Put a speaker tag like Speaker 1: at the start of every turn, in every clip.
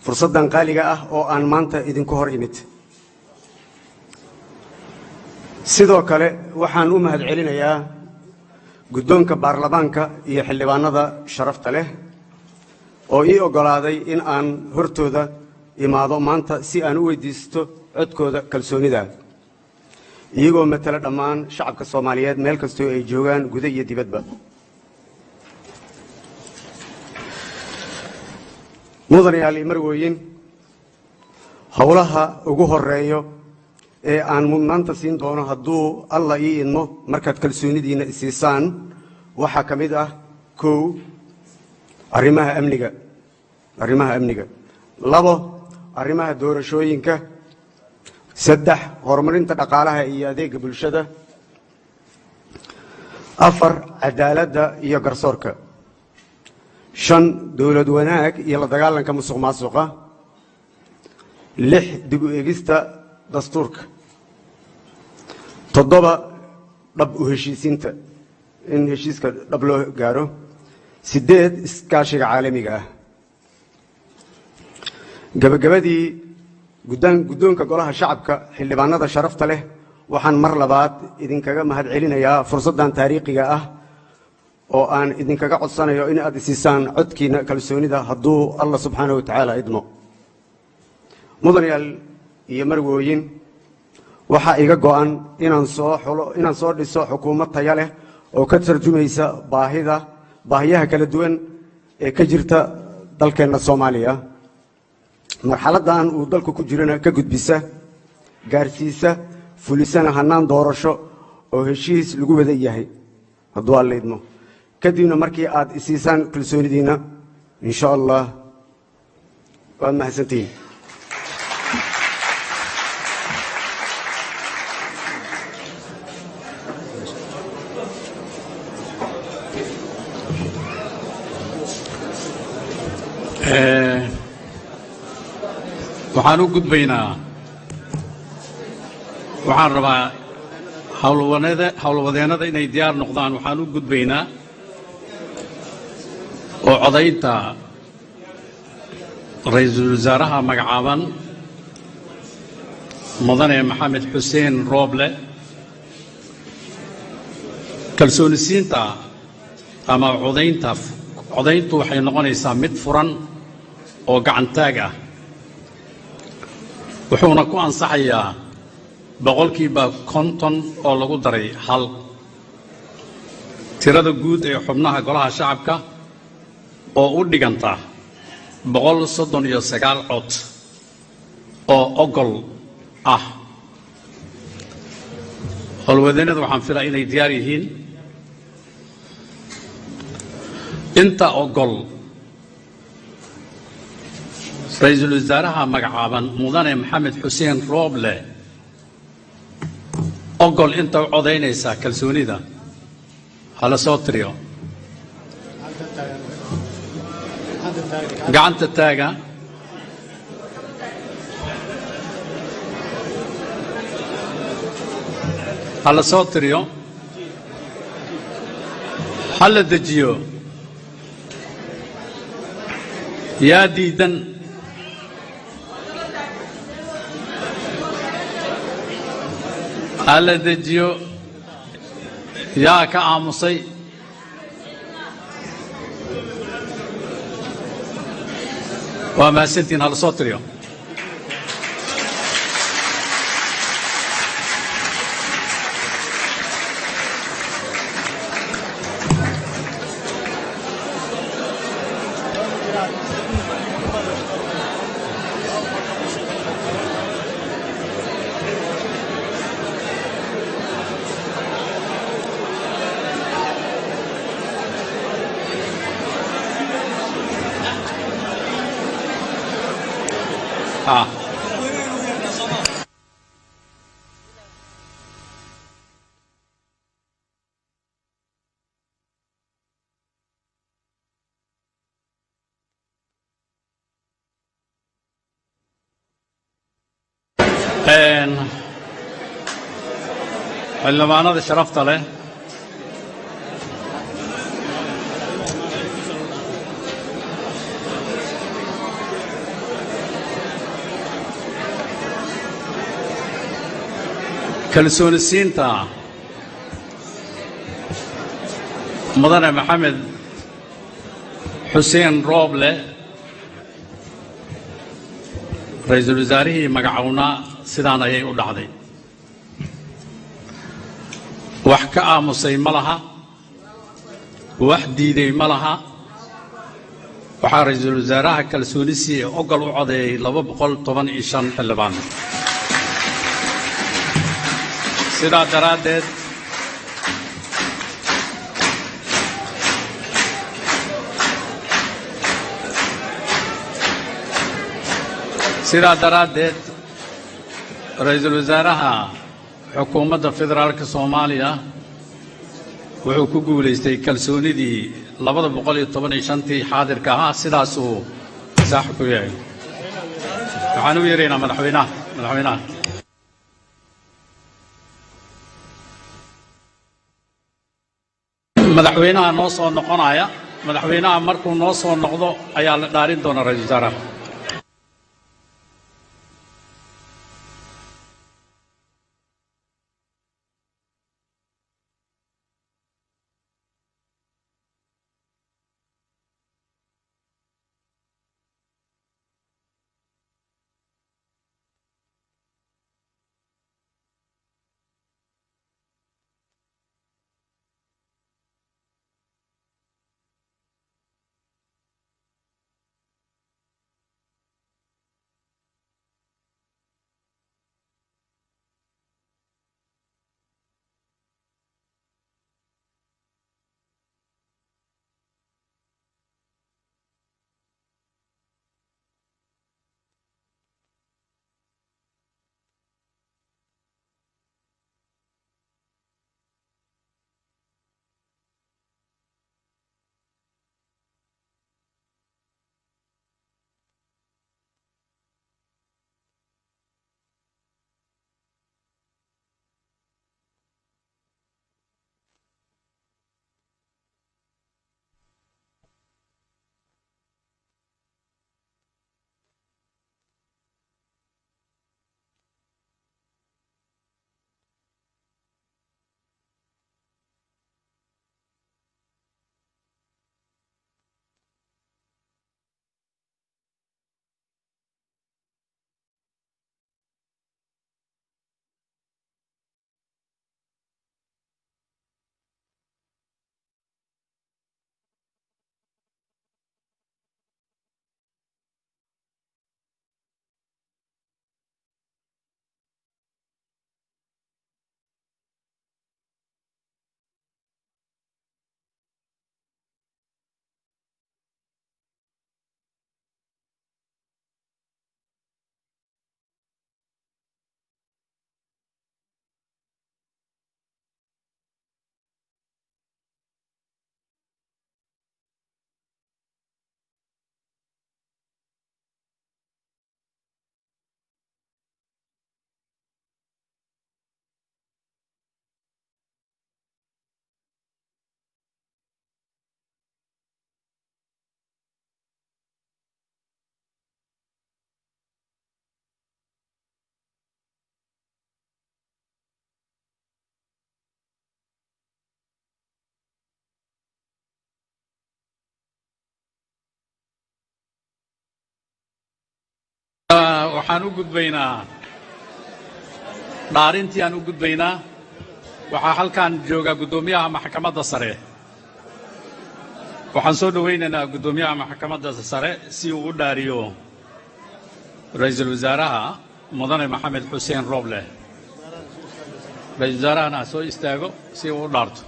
Speaker 1: fursaddan qaaliga ah oo aan maanta idinku hor imid. sidoo kale waxaan u mahadcelinayaa guddoonka baarlamaanka iyo xildhibaanada sharafta leh oo ii oggolaaday in aan hortooda imaado maanta si aan u weydiisto codkooda kalsoonida, iyagoo matala dhammaan shacabka Soomaaliyeed meel kastoo ay joogaan guda iyo dibadba. mudanayaal iyo marwooyin, howlaha ugu horeeyo ee aan mudnaanta siin doono hadduu alla ii idmo markaad kalsoonidiina isiisaan waxaa ka mid ah: 1 arrimaha amniga, 2 arrimaha doorashooyinka, 3 horumarinta dhaqaalaha iyo adeegga bulshada, 4 cadaaladda iyo garsoorka, 5 dowlad wanaag iyo la dagaalanka musuqmaasuqa, 6 dib u eegista dastuurka, 7 dhab u heshiisiinta in heshiiska dhab loo gaaro, 8 iskaashiga caalamiga ah. gabagabadii guddoonka golaha shacabka, xildhibaanada sharafta leh, waxaan mar labaad idinkaga mahadcelinayaa fursaddan taariikhiga ah oo aan idinkaga codsanayo in aad isiisaan codkiina kalsoonida hadduu alla subxaanahu wa tacaala idmo. mudanayaal iyo marwooyin, waxaa iga go'an inaan soo dhiso xukuumad tayo leh oo ka tarjumaysa baahiyaha kala duwan ee ka jirta dalkeenna Soomaaliya, marxaladdan uu dalku ku jirana ka gudbisa, gaarsiisa, fulisana hannaan doorasho oo heshiis lagu wada yahay hadduu alla idmo. kadibna markii aad isiisaan kalsoonidiina, insha allah waad mahadsantihiin.
Speaker 2: waxaan u gudbaynaa, waxaan rabaa howlwadeennada inay diyaar noqdaan. waxaan u gudbaynaa oo codaynta ra'iisul wasaaraha magacaaban mudane maxamed xuseen rooble. kalsoonisiinta ama codayntu waxay noqonaysaa mid furan oo gacantaag ah, wuxuuna ku ansaxayaa 50% oo lagu daray 1. tirada guud ee xubnaha golaha shacabka oo u dhiganta 139 cod oo ogol ah. howlwadeennada waxaan filaa inay diyaar yihiin. inta ogol ra'iisul wasaaraha magacaaban mudane maxamed xuseen rooble, ogol inta u codaynaysa kalsoonida hala soo tiriyo. gacanta taaga. hala soo tiriyo. hala dejiyo. yaa diidan? hala dejiyo. yaa ka aamusay? waa mahadsantiin. hala soo tiriyo. xildhibaanada sharafta leh, kalsoonisiinta mudane maxamed xuseen rooble ra'iisul wasaarihii magacawnaa sidaan ayay u dhacday wax ka aamusay ma laha wax diiday ma laha waxaa ra'iisul wasaaraha kalsoonisiin ogol u codeeyay 215 xildhibaan sidaa daraaddeed ra'iisul wasaaraha xukuumadda federaalka Soomaaliya wuxuu ku guuleystay kalsoonidii 215tii xaadirka ahaa sidaas uu saax ku yahay waxaan u yeeraynaa madaxweynaha noo soo noqonaya madaxweynaha markuu noo soo noqdo ayaa la dhaarin doona ra'iisul wasaaraha waxaan u gudbaynaa dhaarintii aan u gudbaynaa waxaa halkan jooga gudoomiyaha maxkamadda sare waxaan soo dhawaynaynaa gudoomiyaha maxkamadda sare si uu u dhaariyo ra'iisul wasaaraha mudane maxamed xuseen rooble ra'iisul wasaarahana soo istaago si uu u dhaarto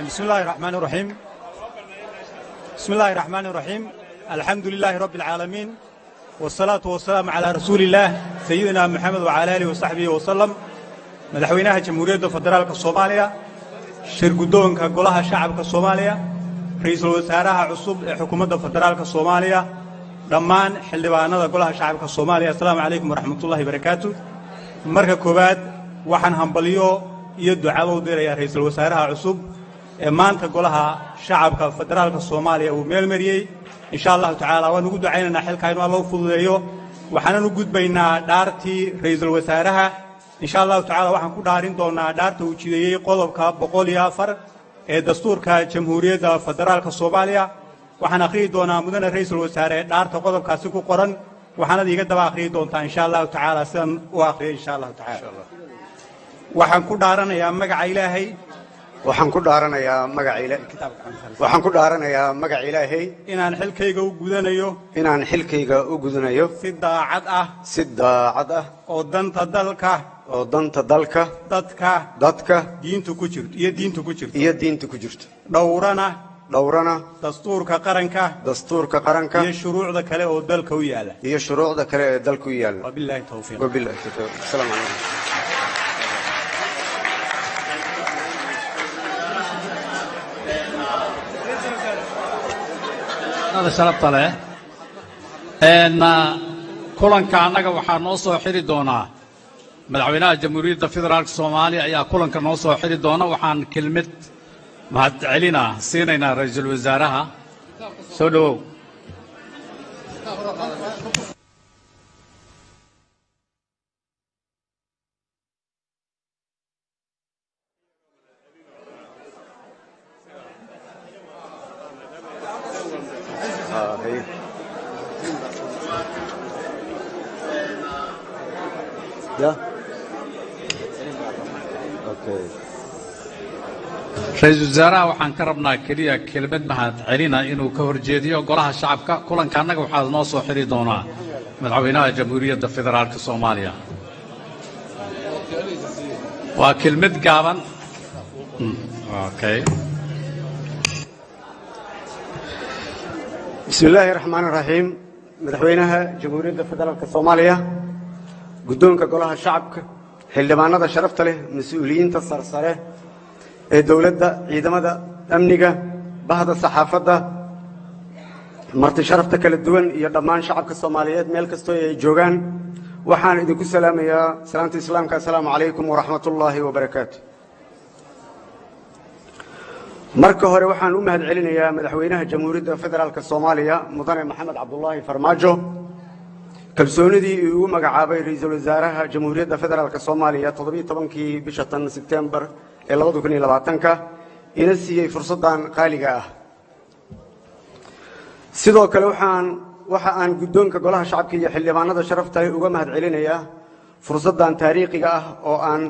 Speaker 3: بسم الله الرحمن الرحيم بسم الله الرحمن الرحيم الحمد لله رب العالمين والصلاة والسلام على رسول الله سيدنا محمد وعلى آله وصحبه وسلم مدحوينها جمهورية فدرالك الصومالية shirgudoonka golaha shacabka Soomaaliya ra'iisul wasaaraha cusub ee xukuumadda federaalka Soomaaliya dhammaan xildhibaanada golaha shacabka Soomaaliya assalaamu calaykum waraxmatullaahi wabarakaatuh marka koowaad waxaan hambaliyo iyo ducado u diray ra'iisul wasaaraha cusub ee maanta golaha shacabka federaalka Soomaaliya uu meel mariyay insha Allah taala waan ugu ducaynaynaa xilka inuu Allah u fududeeyo waxaan u gudbaynaa dhaartii ra'iisul wasaaraha insha Allah taala waxaan ku dhaarin doonaa dhaarta uu jideeyay qodobka 104 ee dastuurka jamhuuriyadda federaalka Soomaaliya waxaan akhriyi doonaa mudane ra'iisul wasaare dhaarta qodobkaasi ku qoran waxaana iga daba akhriyi doontaa insha Allah taala sidan u akhriyo insha Allah taala waxaan ku dhaaranayaa magaca Ilaahay
Speaker 1: waxaan ku dhaaranayaa magaca Ilaahay
Speaker 3: inaan xilkayga u gudanayo si daacad ah oo danta dalka dadka diintu ku jirto dhowrana dastuurka qaranka iyo shuruucda kale oo dalka u yaala wabillahi tawfiiq
Speaker 1: assalaamu calaykum
Speaker 2: هذا شرط له ان kulanka anaga waxaa noo soo xiri doona madaxweynaha jamhuuriyadda federaalka Soomaaliya ayaa kulanka noo soo xiri doona waxaan kelmad mahadcelina siinayna ra'iisul wasaaraha soo dhawow رئيس الوزراء waxaan ka rabnaa kaliya kelmad mahadcelina inuu ka horjeediyo golaha shacabka kulanka anaga waxaa noo soo xiri doonaa madaxweynaha jamhuuriyadda federaalka Soomaaliya waa kelmad gaaban
Speaker 1: بسم الله الرحمن الرحيم مدحوينها جمهورية فدرالك الصومالية قدونك قولها الشعب حلبانة شرفت له مسؤولين تصرصره الدولة عيدمة أمنية بعض الصحافة مرت شرفتك للدول يضمان شعبك الصوماليات ملك استوي جوغان وحان إذن السلام يا سلامة الإسلام السلام عليكم ورحمة الله وبركاته marka hore waxaan u mahad celinayaa madaxweynaha jamhuuriyadda federaalka Soomaaliya mudane Maxamed Cabdullaahi Farmaajo kalsoonidii uu magacaabay ra'iisul wasaaraha jamhuuriyadda federaalka Soomaaliya 17kii bisha September ee 2020 ina siiyay fursadan qaaliga ah sidoo kale waxa aan gudoonka golaha shacabka iyo xildhibaanada sharafta leh uga mahad celinayaa fursadan taariikhiga ah oo aan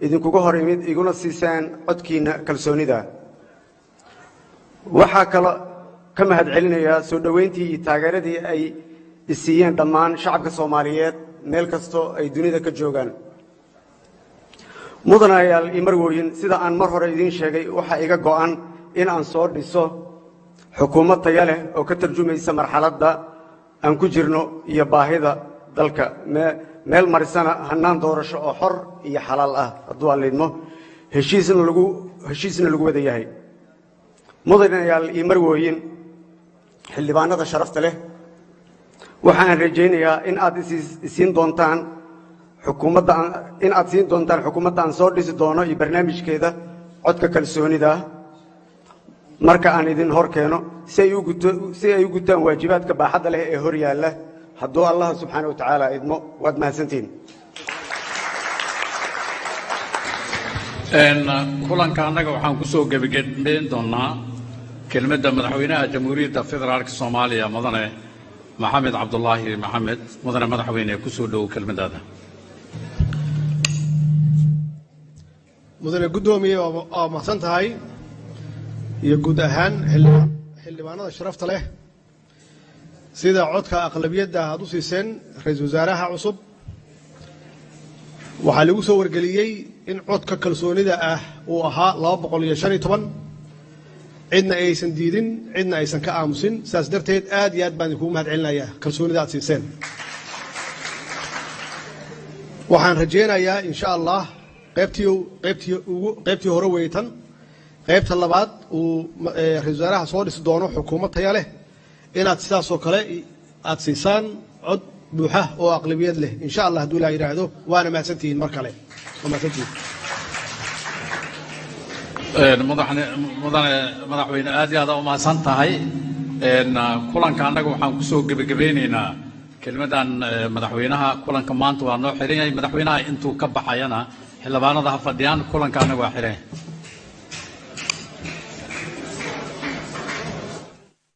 Speaker 1: idinkuga hor imid iguna siisaan codkiina kalsoonida waxaa kale ka mahad celinayaa soo dhaweyntii iyo taageeradii ay isiiyeen dhammaan shacabka Soomaaliyeed meel kasto ay dunida ka joogaan mudanayaal imarwooyin sida aan mar hore idin sheegay waxa iga go'an in aan soo dhiso xukuumad tayo leh oo ka tarjumaysa marxaladda aan ku jirno iyo baahida dalka meel marisana hanaan doorasho oo xor iyo xalaal ah hadduu aan leedmo heshiisna lagu wada yahay mudanayaal imarwooyin xildhibaanada sharafta leh waxaan rajaynayaa in aad siin doontaan xukuumadda aan soo dhisi doono iyo barnaamijkeeda codka kalsoonida marka aan idin hor keeno si ay u gutaan waajibaadka baaxadda leh ee hor yaalla hadduu Allah subxaanahu wa tacaala idmo waad mahadsantiin
Speaker 2: kulanka anaga waxaan ku soo gabagabeyn doonaa kelmadda madaxweynaha jamhuuriyadda federaalka Soomaaliya mudane Maxamed Cabdullaahi Maxamed mudane madaxweyne ku soo dhaw kelmadaada
Speaker 4: mudane gudoomiye oo mahadsan tahay iyo guud ahaan xildhibaanada sharafta leh sida codka aqlabiyadda aad u siiseen ra'iisul wasaaraha cusub waxaa lagu soo wargeliyey in codka kalsoonida ah uu ahaa 215 cidna aysan diidin cidna aysan ka aamusin saas darteed aad iyo aad baan idinku mahad celinayaa kalsoonida aad siiseen waxaan rajaynayaa insha Allah qaybtii hore weytan qaybta labaad uu ra'iisul wasaaraha soo dhisi doono xukuumad tayo leh inaad sidaas oo kale aad siisaan cod buuxa oo aqlabiyad leh insha Allah hadduu ilaahay yiraahdo waana mahadsantihiin mar kale waa mahadsantihiin
Speaker 2: madaxweyne aad iyo aad u mahadsan tahay kulanka annaga waxaan ku soo gebagabeynaynaa kelmadan madaxweynaha kulanka maanta waa noo xiran yahay madaxweynaha intuu ka baxayana xildhibaanada ha fadhiyaan kulanka annaga waa xiran